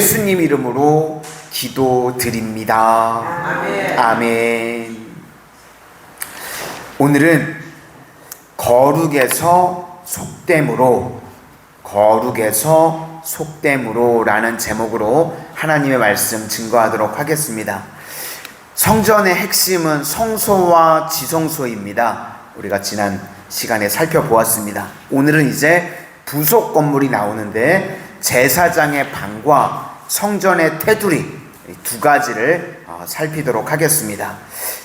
예수님 이름으로 기도드립니다. 아멘. 아멘. 오늘은 거룩에서 속됨으로 라는 제목으로 하나님의 말씀 증거하도록 하겠습니다. 성전의 핵심은 성소와 지성소입니다. 우리가 지난 시간에 살펴보았습니다. 오늘은 이제 부속 건물이 나오는데 제사장의 방과 성전의 테두리 두 가지를 살피도록 하겠습니다.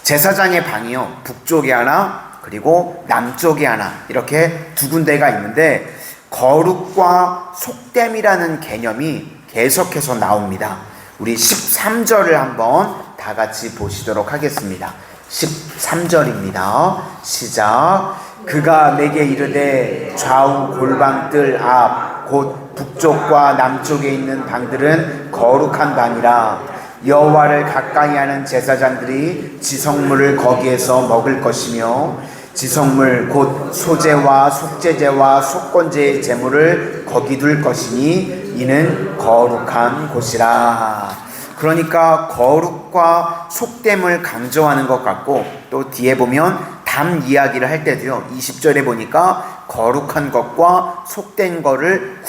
제사장의 방이요, 북쪽에 하나 그리고 남쪽에 하나 이렇게 두 군데가 있는데 거룩과 속됨이라는 개념이 계속해서 나옵니다. 우리 13절을 한번 다 같이 보시도록 하겠습니다. 13절입니다. 시작. 그가 내게 이르되 좌우 골방뜰 앞 곧 북쪽과 남쪽에 있는 방들은 거룩한 방이라. 여호와를 가까이 하는 제사장들이 지성물을 거기에서 먹을 것이며 지성물 곧 소제와 속죄제와 속건제의 제물을 거기 둘 것이니 이는 거룩한 곳이라. 그러니까 거룩과 속됨을 강조하는 것 같고, 또 뒤에 보면 담 이야기를 할 때도요, 20절에 보니까 거룩한 것과 속된 것을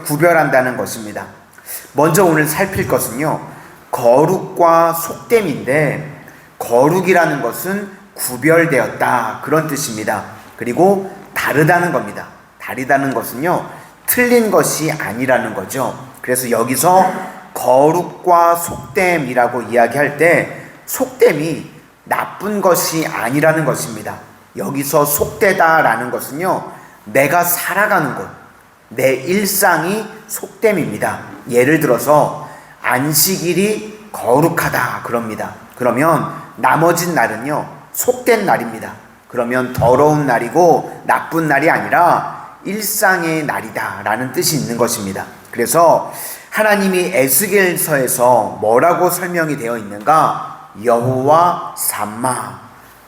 구별한다는 것입니다. 먼저 오늘 살필 것은요, 거룩과 속됨인데, 거룩이라는 것은 구별되었다, 그런 뜻입니다. 그리고 다르다는 겁니다. 다르다는 것은요, 틀린 것이 아니라는 거죠. 그래서 여기서 거룩과 속됨이라고 이야기할 때 속됨이 나쁜 것이 아니라는 것입니다. 여기서 속되다라는 것은요, 내가 살아가는 곳, 내 일상이 속됨입니다. 예를 들어서 안식일이 거룩하다 그럽니다. 그러면 나머진 날은요, 속된 날입니다. 그러면 더러운 날이고 나쁜 날이 아니라 일상의 날이다 라는 뜻이 있는 것입니다. 그래서 하나님이 에스겔서에서 뭐라고 설명이 되어 있는가? 여호와 삼마,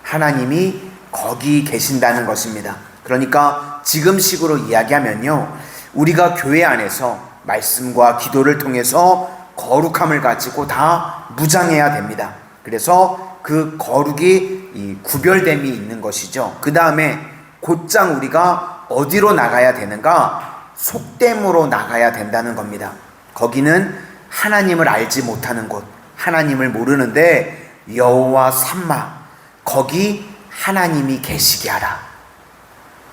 하나님이 거기 계신다는 것입니다. 그러니까 지금식으로 이야기하면요, 우리가 교회 안에서 말씀과 기도를 통해서 거룩함을 가지고 다 무장해야 됩니다. 그래서 그 거룩이 구별됨이 있는 것이죠. 그 다음에 곧장 우리가 어디로 나가야 되는가? 속됨으로 나가야 된다는 겁니다. 거기는 하나님을 알지 못하는 곳, 하나님을 모르는데 여호와 삼마, 거기 하나님이 계시게 하라.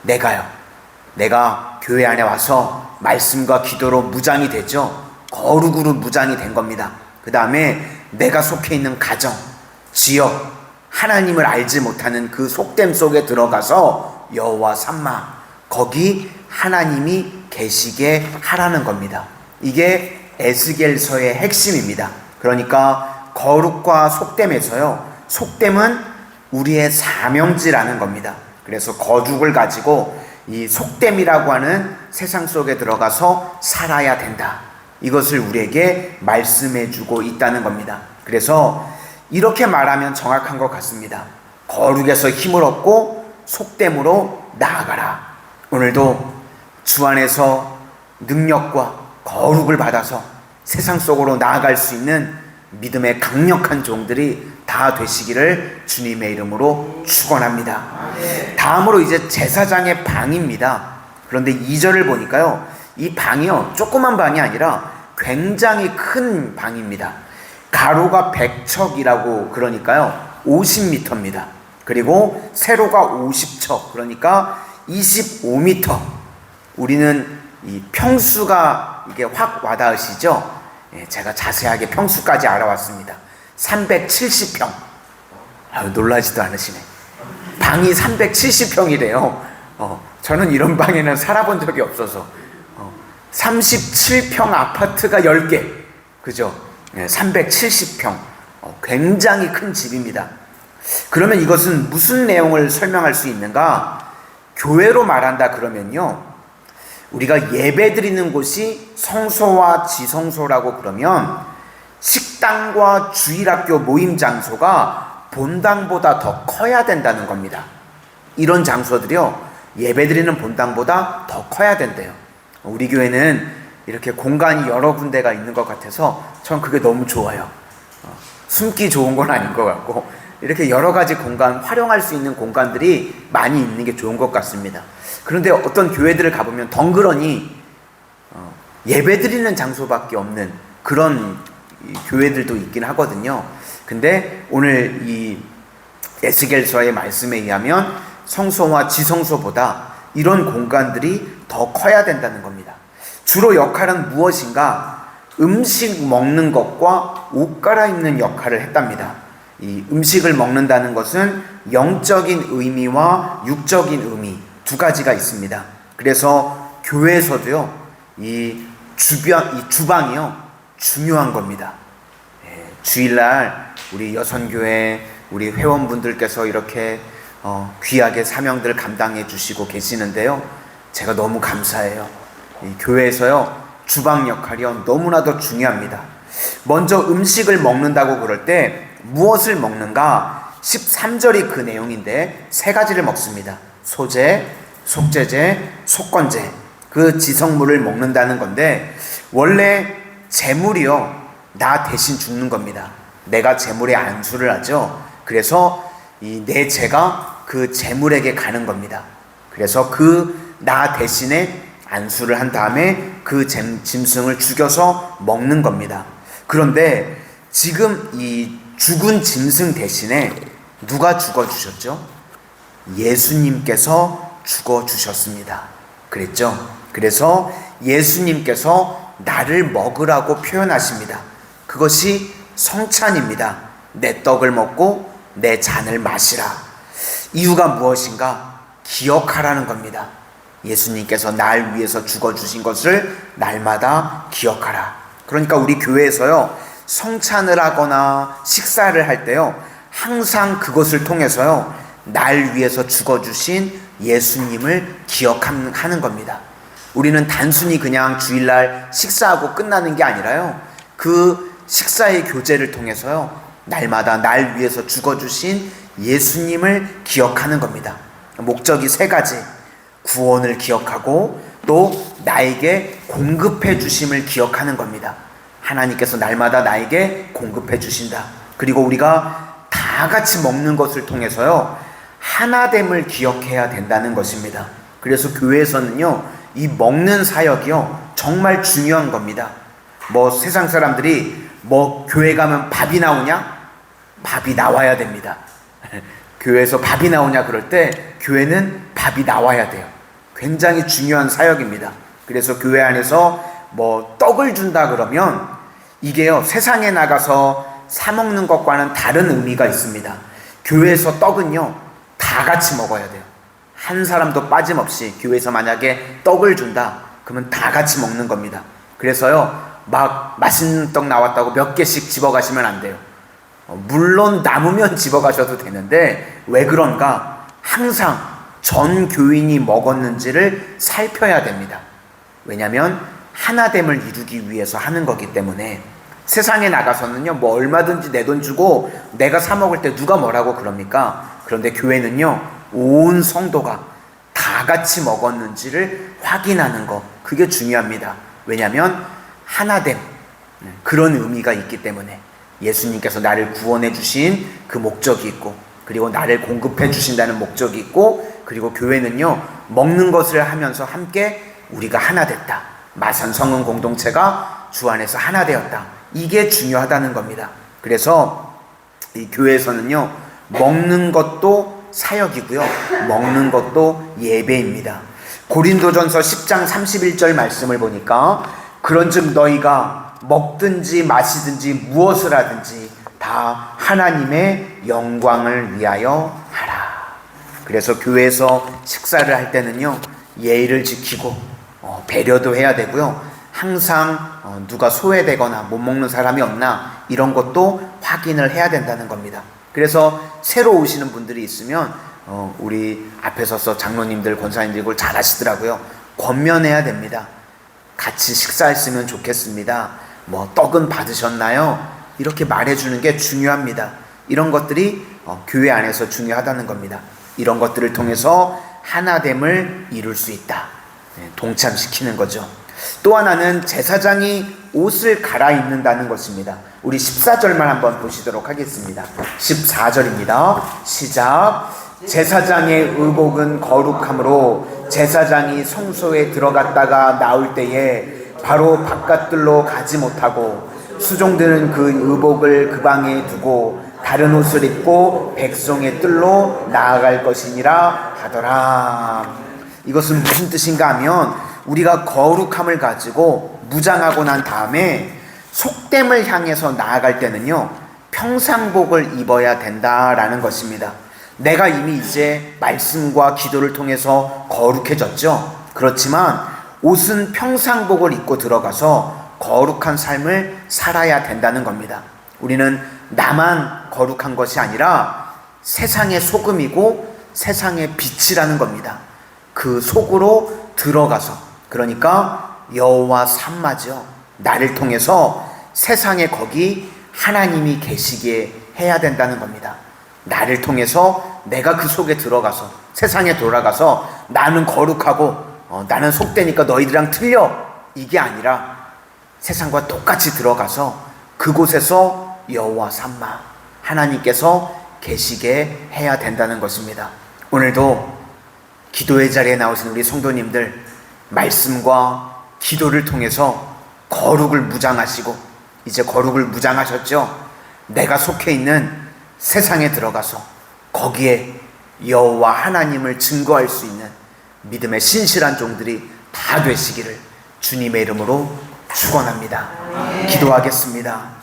내가 교회 안에 와서 말씀과 기도로 무장이 되죠. 거룩으로 무장이 된 겁니다. 그 다음에 내가 속해 있는 가정, 지역, 하나님을 알지 못하는 그 속됨 속에 들어가서 여호와 삼마, 거기 하나님이 계시게 하라는 겁니다. 이게 에스겔서의 핵심입니다. 그러니까 거룩과 속됨에서요, 속됨은 우리의 사명지라는 겁니다. 그래서 거룩을 가지고 이 속됨이라고 하는 세상 속에 들어가서 살아야 된다, 이것을 우리에게 말씀해 주고 있다는 겁니다. 그래서 이렇게 말하면 정확한 것 같습니다. 거룩에서 힘을 얻고 속됨으로 나아가라. 오늘도 주 안에서 능력과 거룩을 받아서 세상 속으로 나아갈 수 있는 믿음의 강력한 종들이 다 되시기를 주님의 이름으로 축원합니다. 다음으로 이제 제사장의 방입니다. 그런데 2절을 보니까요, 이 방이요, 조그만 방이 아니라 굉장히 큰 방입니다. 가로가 100척이라고, 그러니까요 50m입니다. 그리고 세로가 50척, 그러니까 25m. 우리는 이 평수가 이게 확 와닿으시죠? 제가 자세하게 평수까지 알아왔습니다. 370평. 놀라지도 않으시네. 방이 370평이래요. 저는 이런 방에는 살아본 적이 없어서. 37평 아파트가 10개. 그죠? 370평. 굉장히 큰 집입니다. 그러면 이것은 무슨 내용을 설명할 수 있는가? 교회로 말한다 그러면요, 우리가 예배 드리는 곳이 성소와 지성소라고 그러면 식당과 주일학교 모임 장소가 본당보다 더 커야 된다는 겁니다. 이런 장소들이요, 예배 드리는 본당보다 더 커야 된대요. 우리 교회는 이렇게 공간이 여러 군데가 있는 것 같아서 전 그게 너무 좋아요. 숨기 좋은 건 아닌 것 같고, 이렇게 여러 가지 공간, 활용할 수 있는 공간들이 많이 있는 게 좋은 것 같습니다. 그런데 어떤 교회들을 가보면 덩그러니 예배 드리는 장소밖에 없는 그런 교회들도 있긴 하거든요. 근데 오늘 이 에스겔서의 말씀에 의하면 성소와 지성소보다 이런 공간들이 더 커야 된다는 겁니다. 주로 역할은 무엇인가? 음식 먹는 것과 옷 갈아입는 역할을 했답니다. 이 음식을 먹는다는 것은 영적인 의미와 육적인 의미 두 가지가 있습니다. 그래서 교회에서도요, 이 주방이요, 중요한 겁니다. 주일날 우리 여선교회 우리 회원분들께서 이렇게 귀하게 사명들 감당해 주시고 계시는데요, 제가 너무 감사해요. 이 교회에서요, 주방 역할이요 너무나도 중요합니다. 먼저 음식을 먹는다고 그럴 때 무엇을 먹는가? 13절이 그 내용인데 세 가지를 먹습니다. 소제, 속제제, 속건제, 그 지성물을 먹는다는 건데, 원래 제물이요 나 대신 죽는 겁니다. 내가 제물에 안수를 하죠. 그래서 이 내 죄가 그 제물에게 가는 겁니다. 그래서 그 나 대신에 안수를 한 다음에 그 짐승을 죽여서 먹는 겁니다. 그런데 지금 이 죽은 짐승 대신에 누가 죽어주셨죠? 예수님께서 죽어주셨습니다. 그랬죠? 그래서 예수님께서 나를 먹으라고 표현하십니다. 그것이 성찬입니다. 내 떡을 먹고 내 잔을 마시라. 이유가 무엇인가? 기억하라는 겁니다. 예수님께서 날 위해서 죽어주신 것을 날마다 기억하라. 그러니까 우리 교회에서요, 성찬을 하거나 식사를 할 때요, 항상 그것을 통해서요, 날 위해서 죽어주신 예수님을 기억하는 겁니다. 우리는 단순히 그냥 주일날 식사하고 끝나는 게 아니라요, 그 식사의 교제를 통해서요, 날마다 날 위해서 죽어주신 예수님을 기억하는 겁니다. 목적이 세 가지. 구원을 기억하고 또 나에게 공급해 주심을 기억하는 겁니다. 하나님께서 날마다 나에게 공급해 주신다. 그리고 우리가 다 같이 먹는 것을 통해서요, 하나됨을 기억해야 된다는 것입니다. 그래서 교회에서는요, 이 먹는 사역이요 정말 중요한 겁니다. 세상 사람들이 교회 가면 밥이 나오냐? 밥이 나와야 됩니다. 교회에서 밥이 나오냐 그럴 때 교회는 밥이 나와야 돼요. 굉장히 중요한 사역입니다. 그래서 교회 안에서 떡을 준다 그러면 이게요, 세상에 나가서 사 먹는 것과는 다른 의미가 있습니다. 교회에서 떡은요 다 같이 먹어야 돼요. 한 사람도 빠짐없이 교회에서 만약에 떡을 준다 그러면 다 같이 먹는 겁니다. 그래서요, 맛있는 떡 나왔다고 몇 개씩 집어가시면 안 돼요. 물론 남으면 집어가셔도 되는데, 왜 그런가? 항상 전 교인이 먹었는지를 살펴야 됩니다. 왜냐하면 하나됨을 이루기 위해서 하는 거기 때문에. 세상에 나가서는요, 얼마든지 내 돈 주고 내가 사 먹을 때 누가 뭐라고 그럽니까? 그런데 교회는요, 온 성도가 다 같이 먹었는지를 확인하는 거, 그게 중요합니다. 왜냐하면 하나됨, 그런 의미가 있기 때문에. 예수님께서 나를 구원해 주신 그 목적이 있고, 그리고 나를 공급해 주신다는 목적이 있고, 그리고 교회는요, 먹는 것을 하면서 함께 우리가 하나 됐다. 마산 성은 공동체가 주 안에서 하나 되었다. 이게 중요하다는 겁니다. 그래서 이 교회에서는요, 먹는 것도 사역이고요, 먹는 것도 예배입니다. 고린도전서 10장 31절 말씀을 보니까, 그런즉 너희가 먹든지 마시든지 무엇을 하든지 다 하나님의 영광을 위하여 하라. 그래서 교회에서 식사를 할 때는요, 예의를 지키고 배려도 해야 되고요, 항상 누가 소외되거나 못 먹는 사람이 없나 이런 것도 확인을 해야 된다는 겁니다. 그래서 새로 오시는 분들이 있으면 우리 앞에 서서 장로님들, 권사님들 이걸 잘 하시더라고요. 권면해야 됩니다. 같이 식사했으면 좋겠습니다. 떡은 받으셨나요? 이렇게 말해주는 게 중요합니다. 이런 것들이 교회 안에서 중요하다는 겁니다. 이런 것들을 통해서 하나됨을 이룰 수 있다. 동참시키는 거죠. 또 하나는 제사장이 옷을 갈아입는다는 것입니다. 우리 14절만 한번 보시도록 하겠습니다. 14절입니다. 시작. 제사장의 의복은 거룩함으로 제사장이 성소에 들어갔다가 나올 때에 바로 바깥들로 가지 못하고 수종들은 그 의복을 그 방에 두고 다른 옷을 입고 백성의 뜰로 나아갈 것이니라 하더라. 이것은 무슨 뜻인가 하면 우리가 거룩함을 가지고 무장하고 난 다음에 속됨을 향해서 나아갈 때는요, 평상복을 입어야 된다라는 것입니다. 내가 이미 이제 말씀과 기도를 통해서 거룩해졌죠. 그렇지만 옷은 평상복을 입고 들어가서 거룩한 삶을 살아야 된다는 겁니다. 우리는 나만 거룩한 것이 아니라 세상의 소금이고 세상의 빛이라는 겁니다. 그 속으로 들어가서, 그러니까 여호와 삼마죠. 나를 통해서 세상에 거기 하나님이 계시게 해야 된다는 겁니다. 나를 통해서 내가 그 속에 들어가서 세상에 돌아가서 나는 거룩하고 나는 속되니까 너희들이랑 틀려, 이게 아니라 세상과 똑같이 들어가서 그곳에서 여호와 삼마, 하나님께서 계시게 해야 된다는 것입니다. 오늘도 기도의 자리에 나오신 우리 성도님들, 말씀과 기도를 통해서 거룩을 무장하시고, 이제 거룩을 무장하셨죠? 내가 속해 있는 세상에 들어가서 거기에 여호와 하나님을 증거할 수 있는 믿음의 신실한 종들이 다 되시기를 주님의 이름으로 축원합니다. 기도하겠습니다.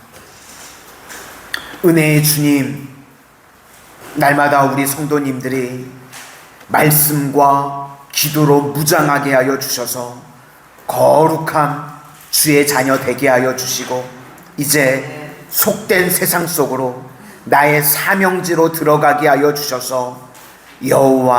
은혜의 주님, 날마다 우리 성도님들이 말씀과 기도로 무장하게 하여 주셔서 거룩한 주의 자녀 되게 하여 주시고, 이제 속된 세상 속으로 나의 사명지로 들어가게 하여 주셔서 여호와